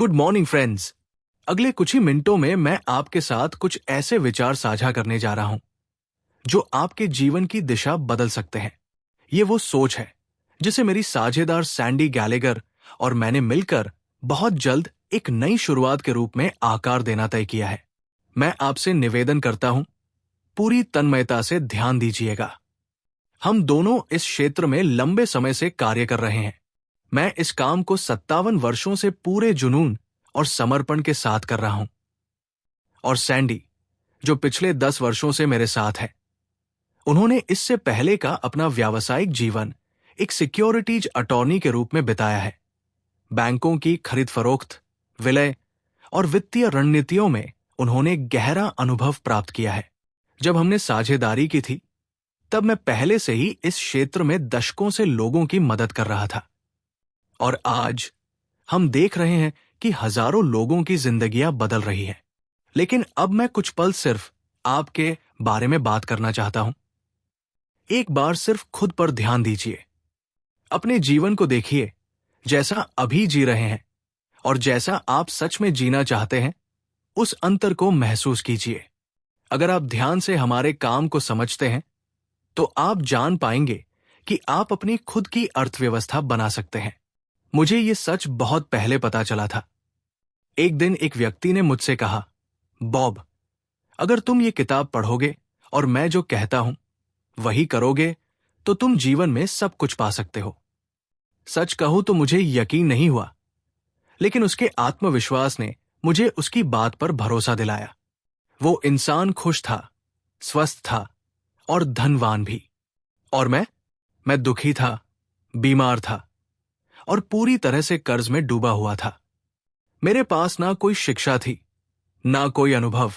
Good morning friends. अगले कुछ ही मिनटों में मैं आपके साथ कुछ ऐसे विचार साझा करने जा रहा हूं जो आपके जीवन की दिशा बदल सकते हैं। ये वो सोच है जिसे मेरी साझेदार सैंडी गैलेगर और मैंने मिलकर बहुत जल्द एक नई शुरुआत के रूप में आकार देना तय किया है। मैं आपसे निवेदन करता हूं, पूरी तन्मयता से ध्यान दीजिएगा। हम दोनों इस क्षेत्र में लंबे समय से कार्य कर रहे हैं। मैं इस काम को 57 वर्षों से पूरे जुनून और समर्पण के साथ कर रहा हूं। और सैंडी, जो पिछले 10 वर्षों से मेरे साथ है, उन्होंने इससे पहले का अपना व्यावसायिक जीवन एक सिक्योरिटीज अटॉर्नी के रूप में बिताया है। बैंकों की खरीद फरोख्त, विलय और वित्तीय रणनीतियों में उन्होंने गहरा अनुभव प्राप्त किया है। जब हमने साझेदारी की थी, तब मैं पहले से ही इस क्षेत्र में दशकों से लोगों की मदद कर रहा था। और आज हम देख रहे हैं कि हजारों लोगों की जिंदगियां बदल रही हैं। लेकिन अब मैं कुछ पल सिर्फ आपके बारे में बात करना चाहता हूं। एक बार सिर्फ खुद पर ध्यान दीजिए। अपने जीवन को देखिए, जैसा अभी जी रहे हैं और जैसा आप सच में जीना चाहते हैं, उस अंतर को महसूस कीजिए। अगर आप ध्यान से हमारे काम को समझते हैं, तो आप जान पाएंगे कि आप अपनी खुद की अर्थव्यवस्था बना सकते हैं। मुझे ये सच बहुत पहले पता चला था। एक दिन एक व्यक्ति ने मुझसे कहा, बॉब, अगर तुम ये किताब पढ़ोगे और मैं जो कहता हूं वही करोगे, तो तुम जीवन में सब कुछ पा सकते हो। सच कहूं तो मुझे यकीन नहीं हुआ, लेकिन उसके आत्मविश्वास ने मुझे उसकी बात पर भरोसा दिलाया। वो इंसान खुश था, स्वस्थ था और धनवान भी। और मैं दुखी था, बीमार था और पूरी तरह से कर्ज में डूबा हुआ था। मेरे पास ना कोई शिक्षा थी, ना कोई अनुभव।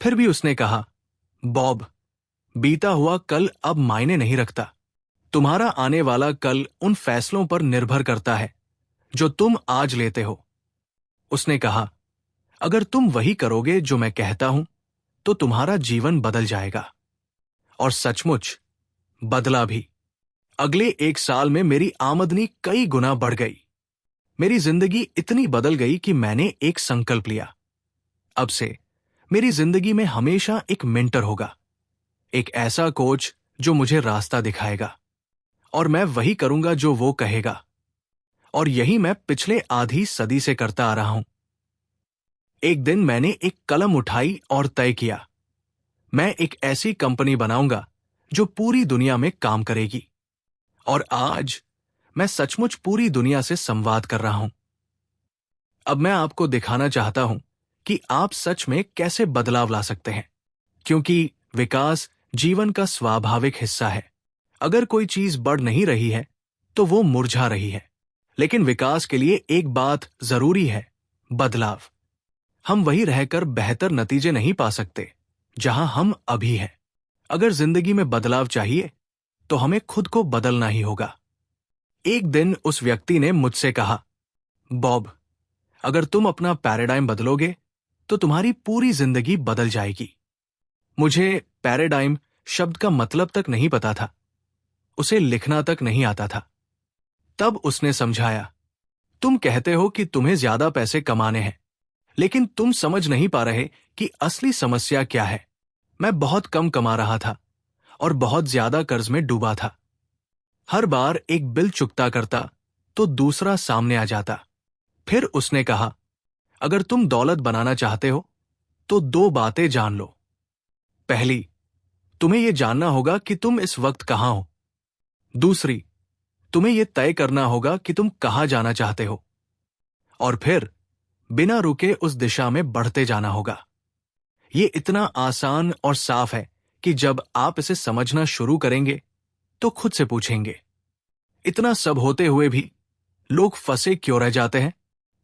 फिर भी उसने कहा, बॉब, बीता हुआ कल अब मायने नहीं रखता। तुम्हारा आने वाला कल उन फैसलों पर निर्भर करता है जो तुम आज लेते हो। उसने कहा, अगर तुम वही करोगे जो मैं कहता हूं, तो तुम्हारा जीवन बदल जाएगा। और सचमुच बदला भी। अगले 1 साल में मेरी आमदनी कई गुना बढ़ गई। मेरी जिंदगी इतनी बदल गई कि मैंने एक संकल्प लिया। अब से मेरी जिंदगी में हमेशा एक मेंटर होगा, एक ऐसा कोच जो मुझे रास्ता दिखाएगा, और मैं वही करूंगा जो वो कहेगा। और यही मैं पिछले आधी सदी से करता आ रहा हूं। एक दिन मैंने एक कलम उठाई और तय किया, मैं एक ऐसी कंपनी बनाऊंगा जो पूरी दुनिया में काम करेगी। और आज मैं सचमुच पूरी दुनिया से संवाद कर रहा हूं। अब मैं आपको दिखाना चाहता हूं कि आप सच में कैसे बदलाव ला सकते हैं, क्योंकि विकास जीवन का स्वाभाविक हिस्सा है। अगर कोई चीज बढ़ नहीं रही है, तो वो मुरझा रही है। लेकिन विकास के लिए एक बात जरूरी है, बदलाव। हम वही रहकर बेहतर नतीजे नहीं पा सकते जहां हम अभी हैं। अगर जिंदगी में बदलाव चाहिए, तो हमें खुद को बदलना ही होगा। एक दिन उस व्यक्ति ने मुझसे कहा, बॉब, अगर तुम अपना पैराडाइम बदलोगे, तो तुम्हारी पूरी जिंदगी बदल जाएगी। मुझे पैराडाइम शब्द का मतलब तक नहीं पता था, उसे लिखना तक नहीं आता था। तब उसने समझाया, तुम कहते हो कि तुम्हें ज्यादा पैसे कमाने हैं, लेकिन तुम समझ नहीं पा रहे कि असली समस्या क्या है। मैं बहुत कम कमा रहा था और बहुत ज्यादा कर्ज में डूबा था। हर बार एक बिल चुकता करता तो दूसरा सामने आ जाता। फिर उसने कहा, अगर तुम दौलत बनाना चाहते हो, तो 2 बातें जान लो। पहली, तुम्हें यह जानना होगा कि तुम इस वक्त कहां हो। दूसरी, तुम्हें यह तय करना होगा कि तुम कहां जाना चाहते हो। और फिर बिना रुके उस दिशा में बढ़ते जाना होगा। यह इतना आसान और साफ है कि जब आप इसे समझना शुरू करेंगे, तो खुद से पूछेंगे, इतना सब होते हुए भी लोग फंसे क्यों रह जाते हैं?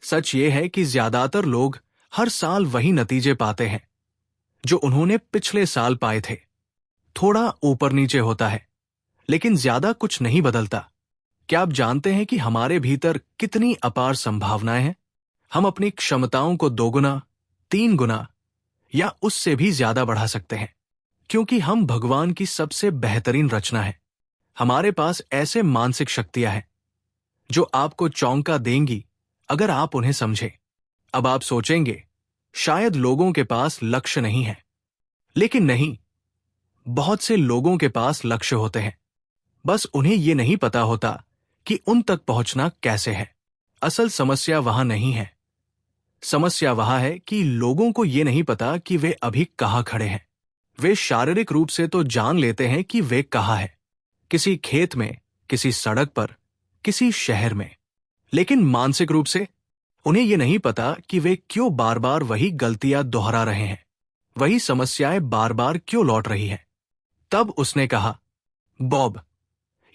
सच ये है कि ज्यादातर लोग हर साल वही नतीजे पाते हैं जो उन्होंने पिछले साल पाए थे। थोड़ा ऊपर नीचे होता है, लेकिन ज्यादा कुछ नहीं बदलता। क्या आप जानते हैं कि हमारे भीतर कितनी अपार संभावनाएं हैं? हम अपनी क्षमताओं को 2 गुना, 3 गुना या उससे भी ज्यादा बढ़ा सकते हैं, क्योंकि हम भगवान की सबसे बेहतरीन रचना है। हमारे पास ऐसे मानसिक शक्तियां हैं जो आपको चौंका देंगी अगर आप उन्हें समझें। अब आप सोचेंगे, शायद लोगों के पास लक्ष्य नहीं है। लेकिन नहीं, बहुत से लोगों के पास लक्ष्य होते हैं, बस उन्हें यह नहीं पता होता कि उन तक पहुंचना कैसे है। असल समस्या वहां नहीं है। समस्या वहां है कि लोगों को यह नहीं पता कि वे अभी कहां खड़े हैं। वे शारीरिक रूप से तो जान लेते हैं कि वे कहां हैं, किसी खेत में, किसी सड़क पर, किसी शहर में। लेकिन मानसिक रूप से उन्हें यह नहीं पता कि वे क्यों बार बार वही गलतियां दोहरा रहे हैं, वही समस्याएं बार बार क्यों लौट रही हैं। तब उसने कहा, बॉब,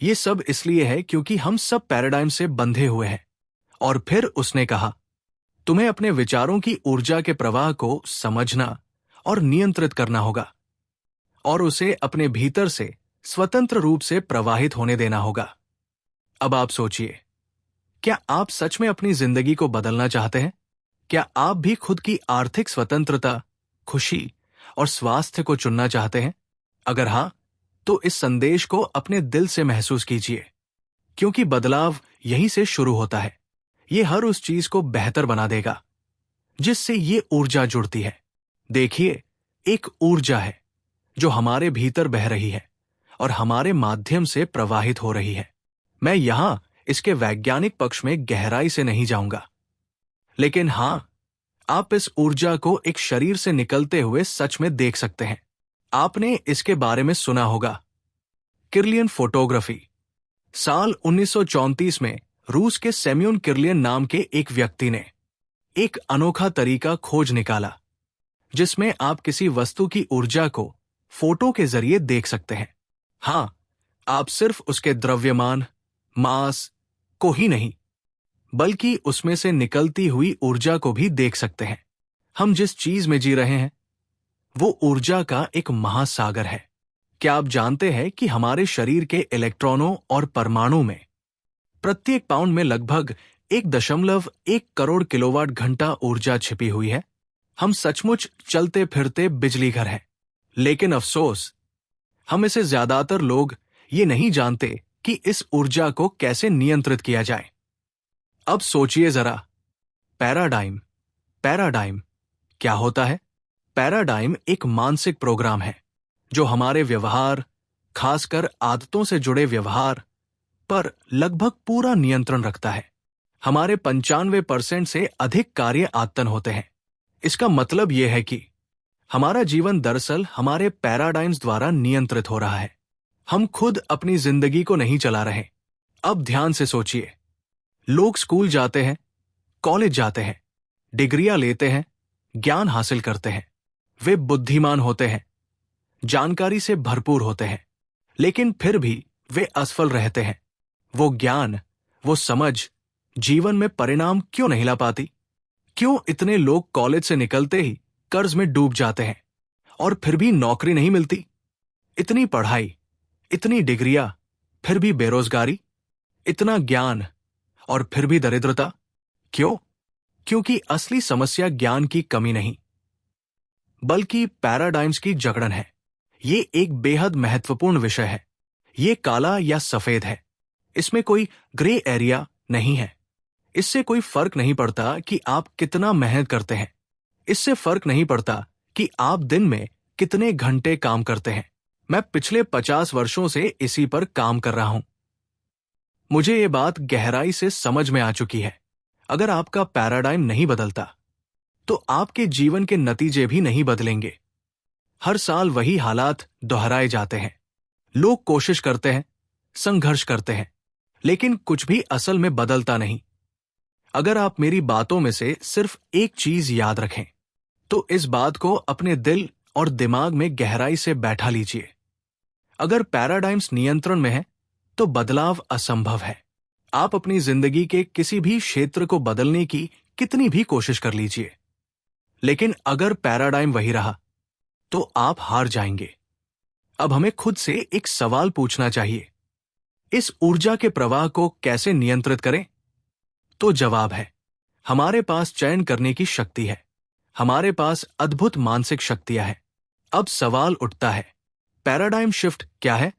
ये सब इसलिए है क्योंकि हम सब पैराडाइम से बंधे हुए हैं। और फिर उसने कहा, तुम्हें अपने विचारों की ऊर्जा के प्रवाह को समझना और नियंत्रित करना होगा, और उसे अपने भीतर से स्वतंत्र रूप से प्रवाहित होने देना होगा। अब आप सोचिए, क्या आप सच में अपनी जिंदगी को बदलना चाहते हैं? क्या आप भी खुद की आर्थिक स्वतंत्रता, खुशी और स्वास्थ्य को चुनना चाहते हैं? अगर हां, तो इस संदेश को अपने दिल से महसूस कीजिए, क्योंकि बदलाव यहीं से शुरू होता है। ये हर उस चीज को बेहतर बना देगा जिससे ये ऊर्जा जुड़ती है। देखिए, एक ऊर्जा है जो हमारे भीतर बह रही है और हमारे माध्यम से प्रवाहित हो रही है। मैं यहां इसके वैज्ञानिक पक्ष में गहराई से नहीं जाऊंगा, लेकिन हां, आप इस ऊर्जा को एक शरीर से निकलते हुए सच में देख सकते हैं। आपने इसके बारे में सुना होगा, किरलियन फोटोग्राफी। साल 1934 में रूस के सेम्योन किरलियन नाम के एक व्यक्ति ने एक अनोखा तरीका खोज निकाला जिसमें आप किसी वस्तु की ऊर्जा को फोटो के जरिए देख सकते हैं। हां, आप सिर्फ उसके द्रव्यमान, मास को ही नहीं, बल्कि उसमें से निकलती हुई ऊर्जा को भी देख सकते हैं। हम जिस चीज में जी रहे हैं वो ऊर्जा का एक महासागर है। क्या आप जानते हैं कि हमारे शरीर के इलेक्ट्रॉनों और परमाणु में प्रत्येक पाउंड में लगभग 1.1 करोड़ किलोवाट घंटा ऊर्जा छिपी हुई है? हम सचमुच चलते फिरते बिजली घर हैं। लेकिन अफसोस, हम में से ज्यादातर लोग ये नहीं जानते कि इस ऊर्जा को कैसे नियंत्रित किया जाए। अब सोचिए जरा, पैराडाइम। पैराडाइम क्या होता है? पैराडाइम एक मानसिक प्रोग्राम है जो हमारे व्यवहार, खासकर आदतों से जुड़े व्यवहार पर लगभग पूरा नियंत्रण रखता है। हमारे 95% से अधिक कार्य आत्तन होते हैं। इसका मतलब यह है कि हमारा जीवन दरअसल हमारे पैराडाइम्स द्वारा नियंत्रित हो रहा है। हम खुद अपनी जिंदगी को नहीं चला रहे। अब ध्यान से सोचिए, लोग स्कूल जाते हैं, कॉलेज जाते हैं, डिग्रियां लेते हैं, ज्ञान हासिल करते हैं, वे बुद्धिमान होते हैं, जानकारी से भरपूर होते हैं, लेकिन फिर भी वे असफल रहते हैं। वो ज्ञान, वो समझ जीवन में परिणाम क्यों नहीं ला पाती? क्यों इतने लोग कॉलेज से निकलते ही कर्ज में डूब जाते हैं और फिर भी नौकरी नहीं मिलती? इतनी पढ़ाई, इतनी डिग्रियां, फिर भी बेरोजगारी, इतना ज्ञान और फिर भी दरिद्रता। क्यों? क्योंकि असली समस्या ज्ञान की कमी नहीं, बल्कि पैराडाइम्स की जकड़न है। ये एक बेहद महत्वपूर्ण विषय है। ये काला या सफेद है। इसमें कोई ग्रे एरिया नहीं है। इससे कोई फर्क नहीं पड़ता कि आप कितना मेहनत करते हैं। इससे फर्क नहीं पड़ता कि आप दिन में कितने घंटे काम करते हैं। मैं पिछले 50 वर्षों से इसी पर काम कर रहा हूं। मुझे ये बात गहराई से समझ में आ चुकी है। अगर आपका पैराडाइम नहीं बदलता तो आपके जीवन के नतीजे भी नहीं बदलेंगे। हर साल वही हालात दोहराए जाते हैं। लोग कोशिश करते हैं, संघर्ष करते हैं, लेकिन कुछ भी असल में बदलता नहीं। अगर आप मेरी बातों में से सिर्फ एक चीज याद रखें तो इस बात को अपने दिल और दिमाग में गहराई से बैठा लीजिए। अगर पैराडाइम्स नियंत्रण में है तो बदलाव असंभव है। आप अपनी जिंदगी के किसी भी क्षेत्र को बदलने की कितनी भी कोशिश कर लीजिए, लेकिन अगर पैराडाइम वही रहा तो आप हार जाएंगे। अब हमें खुद से एक सवाल पूछना चाहिए, इस ऊर्जा के प्रवाह को कैसे नियंत्रित करें? तो जवाब है, हमारे पास चयन करने की शक्ति है। हमारे पास अद्भुत मानसिक शक्तियां हैं। अब सवाल उठता है, पैराडाइम शिफ्ट क्या है?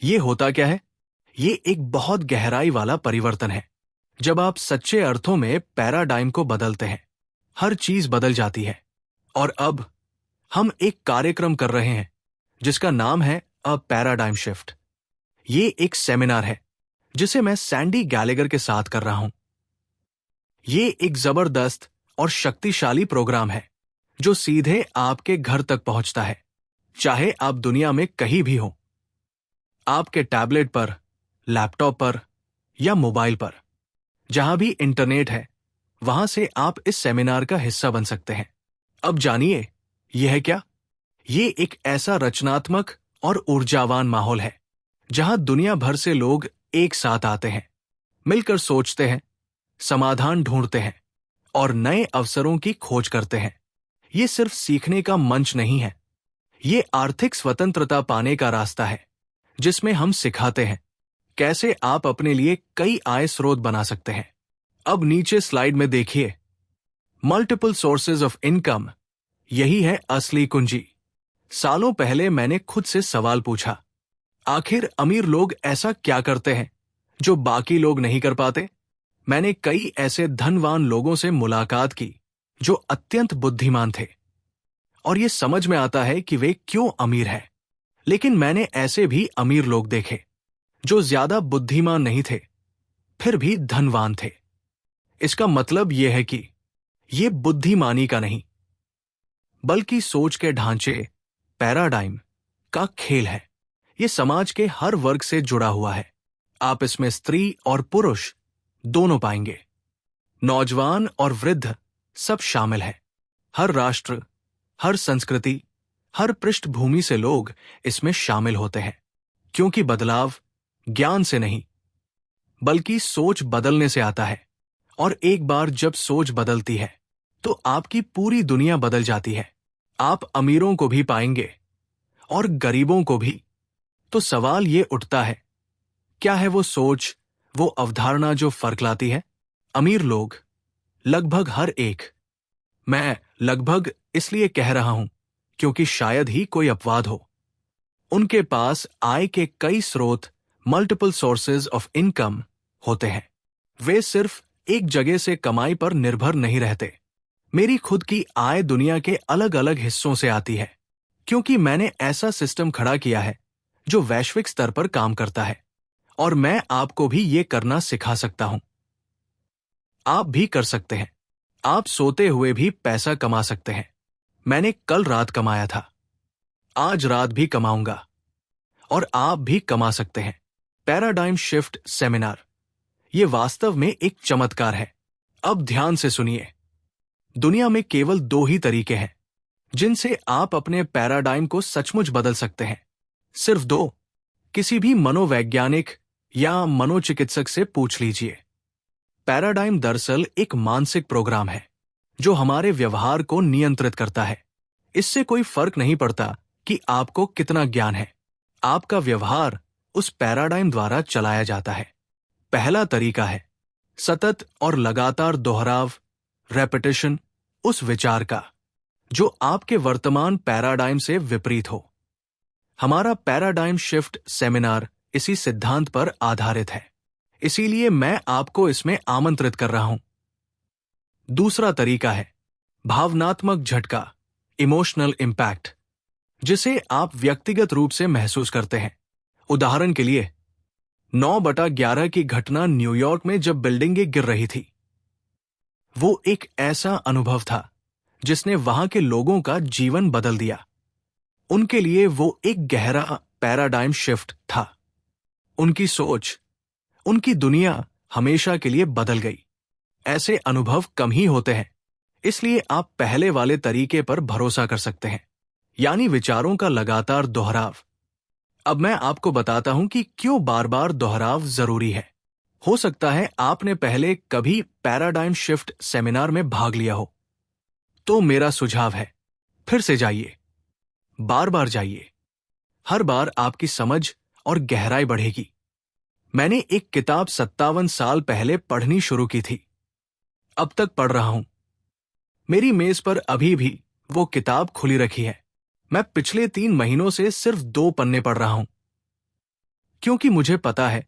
ये होता क्या है? ये एक बहुत गहराई वाला परिवर्तन है। जब आप सच्चे अर्थों में पैराडाइम को बदलते हैं हर चीज बदल जाती है। और अब हम एक कार्यक्रम कर रहे हैं जिसका नाम है अ पैराडाइम शिफ्ट। ये एक सेमिनार है जिसे मैं सैंडी गैलेगर के साथ कर रहा हूं। ये एक जबरदस्त और शक्तिशाली प्रोग्राम है जो सीधे आपके घर तक पहुंचता है, चाहे आप दुनिया में कहीं भी हो। आपके टैबलेट पर, लैपटॉप पर या मोबाइल पर, जहां भी इंटरनेट है, वहां से आप इस सेमिनार का हिस्सा बन सकते हैं। अब जानिए, यह है क्या? ये एक ऐसा रचनात्मक और ऊर्जावान माहौल है जहां दुनिया भर से लोग एक साथ आते हैं, मिलकर सोचते हैं, समाधान ढूंढते हैं और नए अवसरों की खोज करते हैं। ये सिर्फ सीखने का मंच नहीं है, ये आर्थिक स्वतंत्रता पाने का रास्ता है जिसमें हम सिखाते हैं कैसे आप अपने लिए कई आय स्रोत बना सकते हैं। अब नीचे स्लाइड में देखिए, मल्टीपल सोर्सेज ऑफ इनकम, यही है असली कुंजी। सालों पहले मैंने खुद से सवाल पूछा, आखिर अमीर लोग ऐसा क्या करते हैं जो बाकी लोग नहीं कर पाते? मैंने कई ऐसे धनवान लोगों से मुलाकात की जो अत्यंत बुद्धिमान थे और ये समझ में आता है कि वे क्यों अमीर हैं। लेकिन मैंने ऐसे भी अमीर लोग देखे जो ज्यादा बुद्धिमान नहीं थे, फिर भी धनवान थे। इसका मतलब यह है कि ये बुद्धिमानी का नहीं, बल्कि सोच के ढांचे, पैराडाइम का खेल है। ये समाज के हर वर्ग से जुड़ा हुआ है। आप इसमें स्त्री और पुरुष दोनों पाएंगे, नौजवान और वृद्ध सब शामिल हैं। हर राष्ट्र, हर संस्कृति, हर पृष्ठभूमि से लोग इसमें शामिल होते हैं, क्योंकि बदलाव ज्ञान से नहीं बल्कि सोच बदलने से आता है। और एक बार जब सोच बदलती है तो आपकी पूरी दुनिया बदल जाती है। आप अमीरों को भी पाएंगे और गरीबों को भी। तो सवाल ये उठता है, क्या है वो सोच, वो अवधारणा जो फर्क लाती है? अमीर लोग, लगभग हर एक, मैं लगभग इसलिए कह रहा हूं क्योंकि शायद ही कोई अपवाद हो, उनके पास आय के कई स्रोत, मल्टीपल सोर्सेज ऑफ इनकम होते हैं। वे सिर्फ एक जगह से कमाई पर निर्भर नहीं रहते। मेरी खुद की आय दुनिया के अलग अलग हिस्सों से आती है, क्योंकि मैंने ऐसा सिस्टम खड़ा किया है जो वैश्विक स्तर पर काम करता है, और मैं आपको भी ये करना सिखा सकता हूं। आप भी कर सकते हैं। आप सोते हुए भी पैसा कमा सकते हैं। मैंने कल रात कमाया था, आज रात भी कमाऊंगा, और आप भी कमा सकते हैं। पैराडाइम शिफ्ट सेमिनार, ये वास्तव में एक चमत्कार है। अब ध्यान से सुनिए, दुनिया में केवल दो ही तरीके हैं जिनसे आप अपने पैराडाइम को सचमुच बदल सकते हैं। सिर्फ दो। किसी भी मनोवैज्ञानिक या मनोचिकित्सक से पूछ लीजिए। पैराडाइम दरअसल एक मानसिक प्रोग्राम है जो हमारे व्यवहार को नियंत्रित करता है। इससे कोई फर्क नहीं पड़ता कि आपको कितना ज्ञान है, आपका व्यवहार उस पैराडाइम द्वारा चलाया जाता है। पहला तरीका है सतत और लगातार दोहराव, रेपिटेशन, उस विचार का जो आपके वर्तमान पैराडाइम से विपरीत हो। हमारा पैराडाइम शिफ्ट सेमिनार इसी सिद्धांत पर आधारित है, इसीलिए मैं आपको इसमें आमंत्रित कर रहा हूं। दूसरा तरीका है भावनात्मक झटका, इमोशनल इम्पैक्ट, जिसे आप व्यक्तिगत रूप से महसूस करते हैं। उदाहरण के लिए, 9/11 की घटना न्यूयॉर्क में जब बिल्डिंगें गिर रही थी, वो एक ऐसा अनुभव था जिसने वहां के लोगों का जीवन बदल दिया। उनके लिए वो एक गहरा पैराडाइम शिफ्ट था। उनकी सोच, उनकी दुनिया हमेशा के लिए बदल गई। ऐसे अनुभव कम ही होते हैं, इसलिए आप पहले वाले तरीके पर भरोसा कर सकते हैं, यानी विचारों का लगातार दोहराव। अब मैं आपको बताता हूं कि क्यों बार बार दोहराव जरूरी है। हो सकता है आपने पहले कभी पैराडाइम शिफ्ट सेमिनार में भाग लिया हो, तो मेरा सुझाव है फिर से जाइए, बार बार जाइए। हर बार आपकी समझ और गहराई बढ़ेगी। मैंने एक किताब 57 साल पहले पढ़नी शुरू की थी, अब तक पढ़ रहा हूं। मेरी मेज पर अभी भी वो किताब खुली रखी है। मैं पिछले 3 महीनों से सिर्फ 2 पन्ने पढ़ रहा हूं, क्योंकि मुझे पता है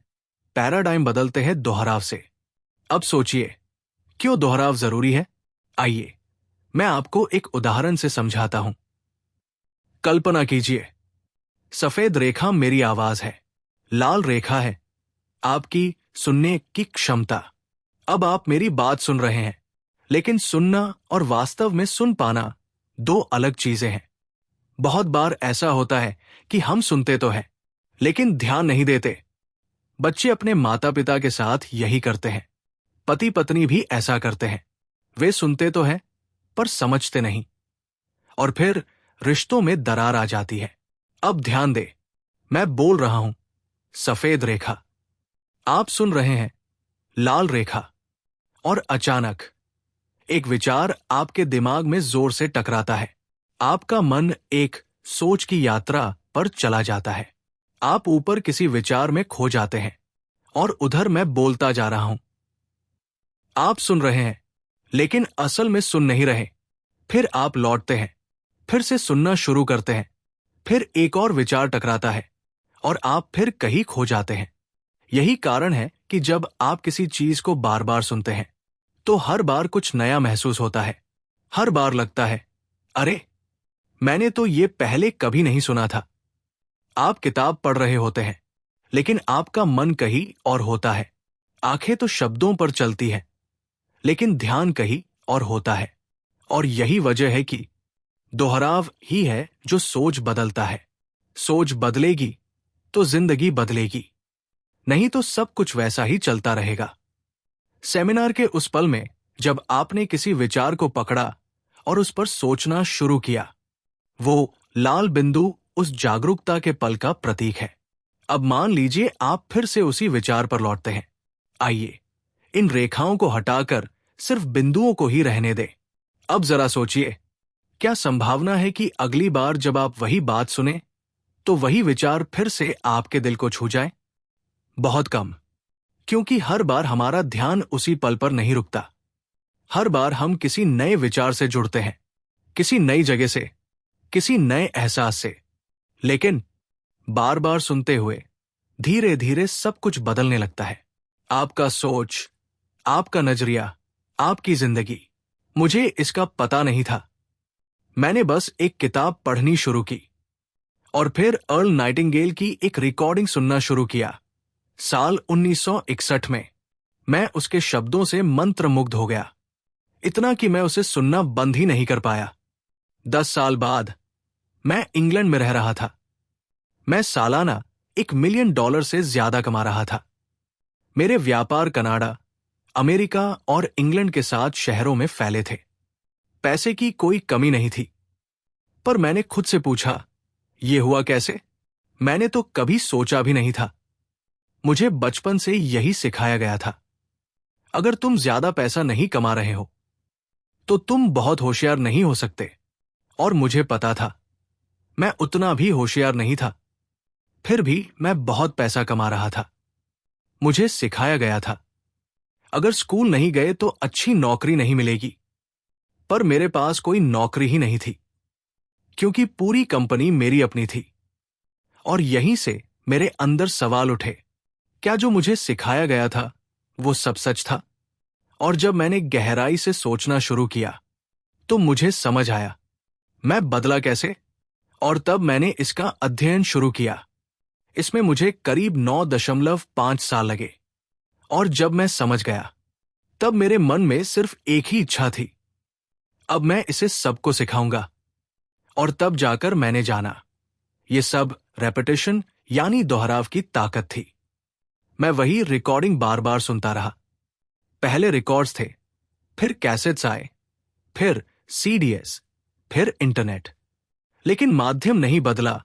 पैराडाइम बदलते हैं दोहराव से। अब सोचिए, क्यों दोहराव जरूरी है? आइए मैं आपको एक उदाहरण से समझाता हूं। कल्पना कीजिए, सफेद रेखा मेरी आवाज है, लाल रेखा है आपकी सुनने की क्षमता। अब आप मेरी बात सुन रहे हैं, लेकिन सुनना और वास्तव में सुन पाना दो अलग चीजें हैं। बहुत बार ऐसा होता है कि हम सुनते तो हैं, लेकिन ध्यान नहीं देते। बच्चे अपने माता पिता के साथ यही करते हैं। पति पत्नी भी ऐसा करते हैं। वे सुनते तो हैं, पर समझते नहीं, और फिर रिश्तों में दरार आ जाती है। अब ध्यान दे, मैं बोल रहा हूं सफेद रेखा, आप सुन रहे हैं लाल रेखा, और अचानक एक विचार आपके दिमाग में जोर से टकराता है। आपका मन एक सोच की यात्रा पर चला जाता है। आप ऊपर किसी विचार में खो जाते हैं, और उधर मैं बोलता जा रहा हूं। आप सुन रहे हैं, लेकिन असल में सुन नहीं रहे। फिर आप लौटते हैं, फिर से सुनना शुरू करते हैं। फिर एक और विचार टकराता है, और आप फिर कहीं खो जाते हैं। यही कारण है कि जब आप किसी चीज को बार बार सुनते हैं, तो हर बार कुछ नया महसूस होता है। हर बार लगता है, अरे, मैंने तो ये पहले कभी नहीं सुना था। आप किताब पढ़ रहे होते हैं, लेकिन आपका मन कहीं और होता है। आंखें तो शब्दों पर चलती है, लेकिन ध्यान कहीं और होता है। और यही वजह है कि दोहराव ही है जो सोच बदलता है। सोच बदलेगी तो जिंदगी बदलेगी, नहीं तो सब कुछ वैसा ही चलता रहेगा। सेमिनार के उस पल में जब आपने किसी विचार को पकड़ा और उस पर सोचना शुरू किया, वो लाल बिंदु उस जागरूकता के पल का प्रतीक है। अब मान लीजिए आप फिर से उसी विचार पर लौटते हैं। आइए, इन रेखाओं को हटाकर सिर्फ बिंदुओं को ही रहने दें। अब जरा सोचिए, क्या संभावना है कि अगली बार जब आप वही बात सुने, तो वही विचार फिर से आपके दिल को छू जाए? बहुत कम, क्योंकि हर बार हमारा ध्यान उसी पल पर नहीं रुकता। हर बार हम किसी नए विचार से जुड़ते हैं, किसी नई जगह से, किसी नए एहसास से। लेकिन बार बार सुनते हुए धीरे धीरे सब कुछ बदलने लगता है। आपका सोच, आपका नजरिया, आपकी जिंदगी। मुझे इसका पता नहीं था। मैंने बस एक किताब पढ़नी शुरू की, और फिर अर्ल नाइटिंगेल की एक रिकॉर्डिंग सुनना शुरू किया। साल 1961 में मैं उसके शब्दों से मंत्रमुग्ध हो गया, इतना कि मैं उसे सुनना बंद ही नहीं कर पाया। 10 साल बाद मैं इंग्लैंड में रह रहा था। मैं सालाना $1 मिलियन से ज्यादा कमा रहा था। मेरे व्यापार कनाडा, अमेरिका और इंग्लैंड के 7 शहरों में फैले थे। पैसे की कोई कमी नहीं थी। पर मैंने खुद से पूछा, ये हुआ कैसे? मैंने तो कभी सोचा भी नहीं था। मुझे बचपन से यही सिखाया गया था, अगर तुम ज्यादा पैसा नहीं कमा रहे हो, तो तुम बहुत होशियार नहीं हो सकते। और मुझे पता था, मैं उतना भी होशियार नहीं था। फिर भी मैं बहुत पैसा कमा रहा था। मुझे सिखाया गया था, अगर स्कूल नहीं गए तो अच्छी नौकरी नहीं मिलेगी। पर मेरे पास कोई नौकरी ही नहीं थी, क्योंकि पूरी कंपनी मेरी अपनी थी। और यहीं से मेरे अंदर सवाल उठे, क्या जो मुझे सिखाया गया था वो सब सच था? और जब मैंने गहराई से सोचना शुरू किया, तो मुझे समझ आया, मैं बदला कैसे? और तब मैंने इसका अध्ययन शुरू किया। इसमें मुझे करीब 9.5 साल लगे। और जब मैं समझ गया, तब मेरे मन में सिर्फ एक ही इच्छा थी, अब मैं इसे सबको सिखाऊंगा। और तब जाकर मैंने जाना, ये सब रेपिटेशन यानी दोहराव की ताकत थी। मैं वही रिकॉर्डिंग बार बार सुनता रहा। पहले रिकॉर्ड्स थे, फिर कैसेट्स आए, फिर सीडीएस, फिर इंटरनेट। लेकिन माध्यम नहीं बदला,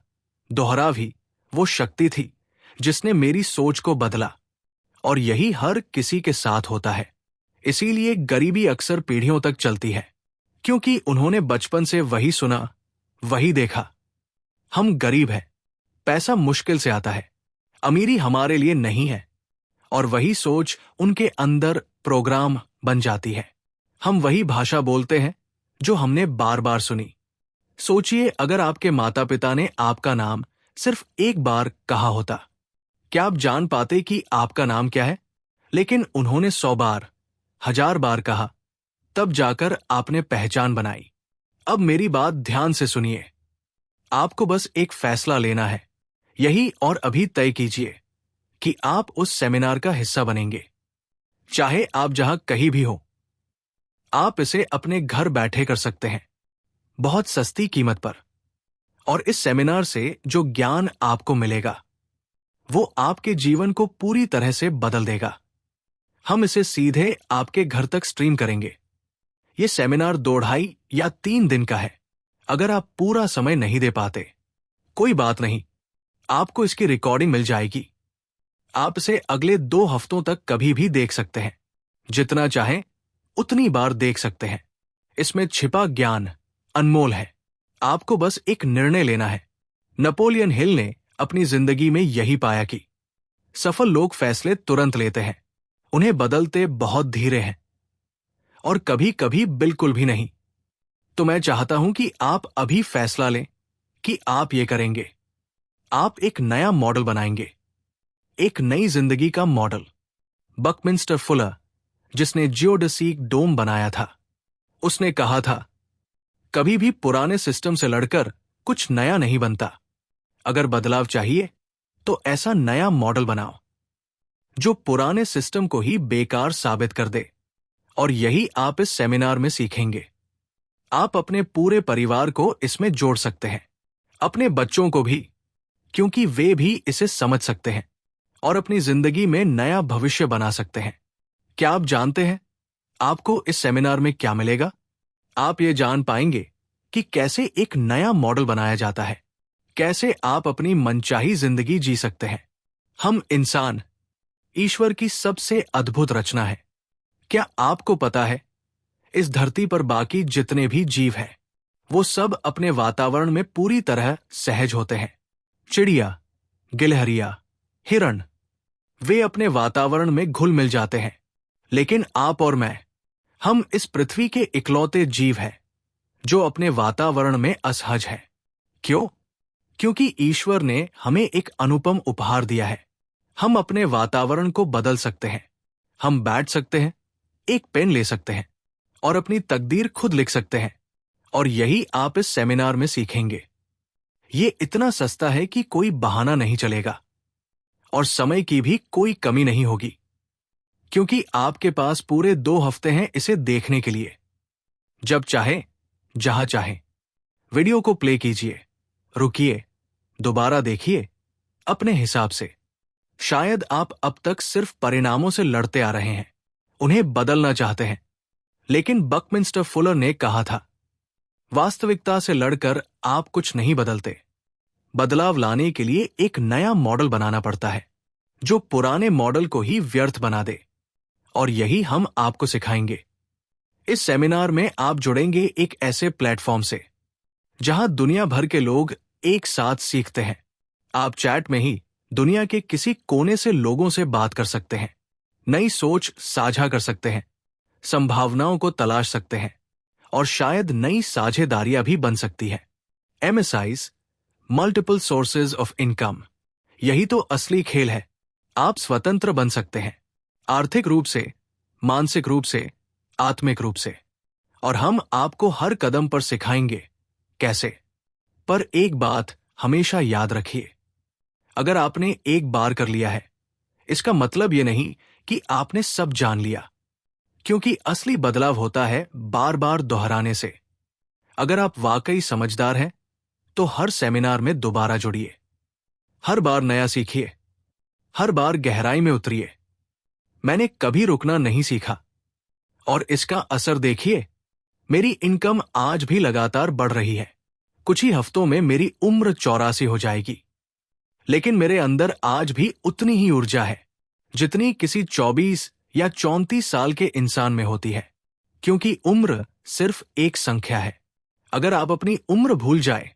दोहराव ही वो शक्ति थी जिसने मेरी सोच को बदला। और यही हर किसी के साथ होता है। इसीलिए गरीबी अक्सर पीढ़ियों तक चलती है, क्योंकि उन्होंने बचपन से वही सुना, वही देखा। हम गरीब हैं, पैसा मुश्किल से आता है, अमीरी हमारे लिए नहीं है। और वही सोच उनके अंदर प्रोग्राम बन जाती है। हम वही भाषा बोलते हैं जो हमने बार बार सुनी। सोचिए, अगर आपके माता पिता ने आपका नाम सिर्फ एक बार कहा होता, क्या आप जान पाते कि आपका नाम क्या है? लेकिन उन्होंने 100 बार, 1000 बार कहा, तब जाकर आपने पहचान बनाई। अब मेरी बात ध्यान से सुनिए। आपको बस एक फैसला लेना है, यही और अभी तय कीजिए कि आप उस सेमिनार का हिस्सा बनेंगे, चाहे आप जहां कहीं भी हो। आप इसे अपने घर बैठे कर सकते हैं, बहुत सस्ती कीमत पर। और इस सेमिनार से जो ज्ञान आपको मिलेगा वो आपके जीवन को पूरी तरह से बदल देगा। हम इसे सीधे आपके घर तक स्ट्रीम करेंगे। ये सेमिनार 2 ढाई या 3 दिन का है। अगर आप पूरा समय नहीं दे पाते, कोई बात नहीं, आपको इसकी रिकॉर्डिंग मिल जाएगी। आप इसे अगले 2 हफ्तों तक कभी भी देख सकते हैं, जितना चाहें उतनी बार देख सकते हैं। इसमें छिपा ज्ञान अनमोल है। आपको बस एक निर्णय लेना है। नेपोलियन हिल ने अपनी जिंदगी में यही पाया कि सफल लोग फैसले तुरंत लेते हैं, उन्हें बदलते बहुत धीरे हैं, और कभी कभी बिल्कुल भी नहीं। तो मैं चाहता हूं कि आप अभी फैसला लें कि आप ये करेंगे। आप एक नया मॉडल बनाएंगे, एक नई जिंदगी का मॉडल। बकमिंस्टर फुलर, जिसने जियोडेसिक डोम बनाया था, उसने कहा था, कभी भी पुराने सिस्टम से लड़कर कुछ नया नहीं बनता। अगर बदलाव चाहिए तो ऐसा नया मॉडल बनाओ जो पुराने सिस्टम को ही बेकार साबित कर दे। और यही आप इस सेमिनार में सीखेंगे। आप अपने पूरे परिवार को इसमें जोड़ सकते हैं, अपने बच्चों को भी, क्योंकि वे भी इसे समझ सकते हैं और अपनी जिंदगी में नया भविष्य बना सकते हैं। क्या आप जानते हैं आपको इस सेमिनार में क्या मिलेगा? आप ये जान पाएंगे कि कैसे एक नया मॉडल बनाया जाता है, कैसे आप अपनी मनचाही जिंदगी जी सकते हैं। हम इंसान ईश्वर की सबसे अद्भुत रचना है। क्या आपको पता है, इस धरती पर बाकी जितने भी जीव हैं, वो सब अपने वातावरण में पूरी तरह सहज होते हैं। चिड़िया, गिलहरियां, हिरण, वे अपने वातावरण में घुल मिल जाते हैं। लेकिन आप और मैं, हम इस पृथ्वी के इकलौते जीव हैं जो अपने वातावरण में असहज हैं। क्यों? क्योंकि ईश्वर ने हमें एक अनुपम उपहार दिया है। हम अपने वातावरण को बदल सकते हैं। हम बैठ सकते हैं, एक पेन ले सकते हैं और अपनी तकदीर खुद लिख सकते हैं। और यही आप इस सेमिनार में सीखेंगे। ये इतना सस्ता है कि कोई बहाना नहीं चलेगा और समय की भी कोई कमी नहीं होगी, क्योंकि आपके पास पूरे 2 हफ्ते हैं इसे देखने के लिए। जब चाहे, जहां चाहे, वीडियो को प्ले कीजिए, रुकिए, दोबारा देखिए अपने हिसाब से। शायद आप अब तक सिर्फ परिणामों से लड़ते आ रहे हैं, उन्हें बदलना चाहते हैं। लेकिन बकमिंस्टर फुलर ने कहा था, वास्तविकता से लड़कर आप कुछ नहीं बदलते। बदलाव लाने के लिए एक नया मॉडल बनाना पड़ता है जो पुराने मॉडल को ही व्यर्थ बना दे। और यही हम आपको सिखाएंगे। इस सेमिनार में आप जुड़ेंगे एक ऐसे प्लेटफॉर्म से जहां दुनिया भर के लोग एक साथ सीखते हैं। आप चैट में ही दुनिया के किसी कोने से लोगों से बात कर सकते हैं, नई सोच साझा कर सकते हैं, संभावनाओं को तलाश सकते हैं और शायद नई साझेदारियां भी बन सकती हैं। MSIs, multiple sources of income, यही तो असली खेल है। आप स्वतंत्र बन सकते हैं, आर्थिक रूप से, मानसिक रूप से, आत्मिक रूप से। और हम आपको हर कदम पर सिखाएंगे कैसे। पर एक बात हमेशा याद रखिए, अगर आपने एक बार कर लिया है, इसका मतलब यह नहीं कि आपने सब जान लिया, क्योंकि असली बदलाव होता है बार बार दोहराने से। अगर आप वाकई समझदार हैं तो हर सेमिनार में दोबारा जुड़िए, हर बार नया सीखिए, हर बार गहराई में उतरिए। मैंने कभी रुकना नहीं सीखा और इसका असर देखिए। मेरी इनकम आज भी लगातार बढ़ रही है। कुछ ही हफ्तों में मेरी उम्र 84 हो जाएगी, लेकिन मेरे अंदर आज भी उतनी ही ऊर्जा है जितनी किसी 24 या 34 साल के इंसान में होती है, क्योंकि उम्र सिर्फ एक संख्या है। अगर आप अपनी उम्र भूल जाए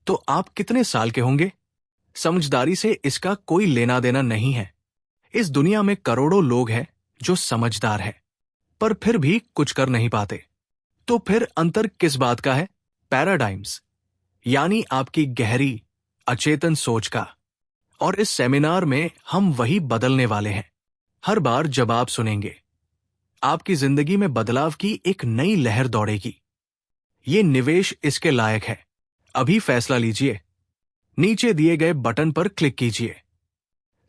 तो आप कितने साल के होंगे? समझदारी से इसका कोई लेना देना नहीं है। इस दुनिया में करोड़ों लोग हैं जो समझदार हैं, पर फिर भी कुछ कर नहीं पाते। तो फिर अंतर किस बात का है? पैराडाइम्स, यानी आपकी गहरी अचेतन सोच का। और इस सेमिनार में हम वही बदलने वाले हैं। हर बार जब आप सुनेंगे, आपकी जिंदगी में बदलाव की एक नई लहर दौड़ेगी। ये निवेश इसके लायक है। अभी फैसला लीजिए। नीचे दिए गए बटन पर क्लिक कीजिए,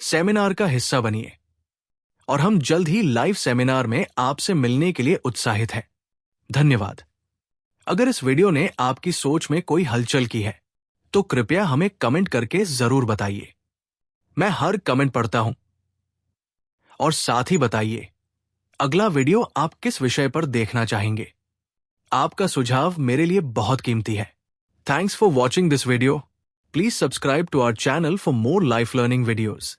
सेमिनार का हिस्सा बनिए और हम जल्द ही लाइव सेमिनार में आपसे मिलने के लिए उत्साहित हैं। धन्यवाद। अगर इस वीडियो ने आपकी सोच में कोई हलचल की है तो कृपया हमें कमेंट करके जरूर बताइए। मैं हर कमेंट पढ़ता हूं। और साथ ही बताइए, अगला वीडियो आप किस विषय पर देखना चाहेंगे। आपका सुझाव मेरे लिए बहुत कीमती है। Thanks for watching this video. Please subscribe to our channel for more life learning videos.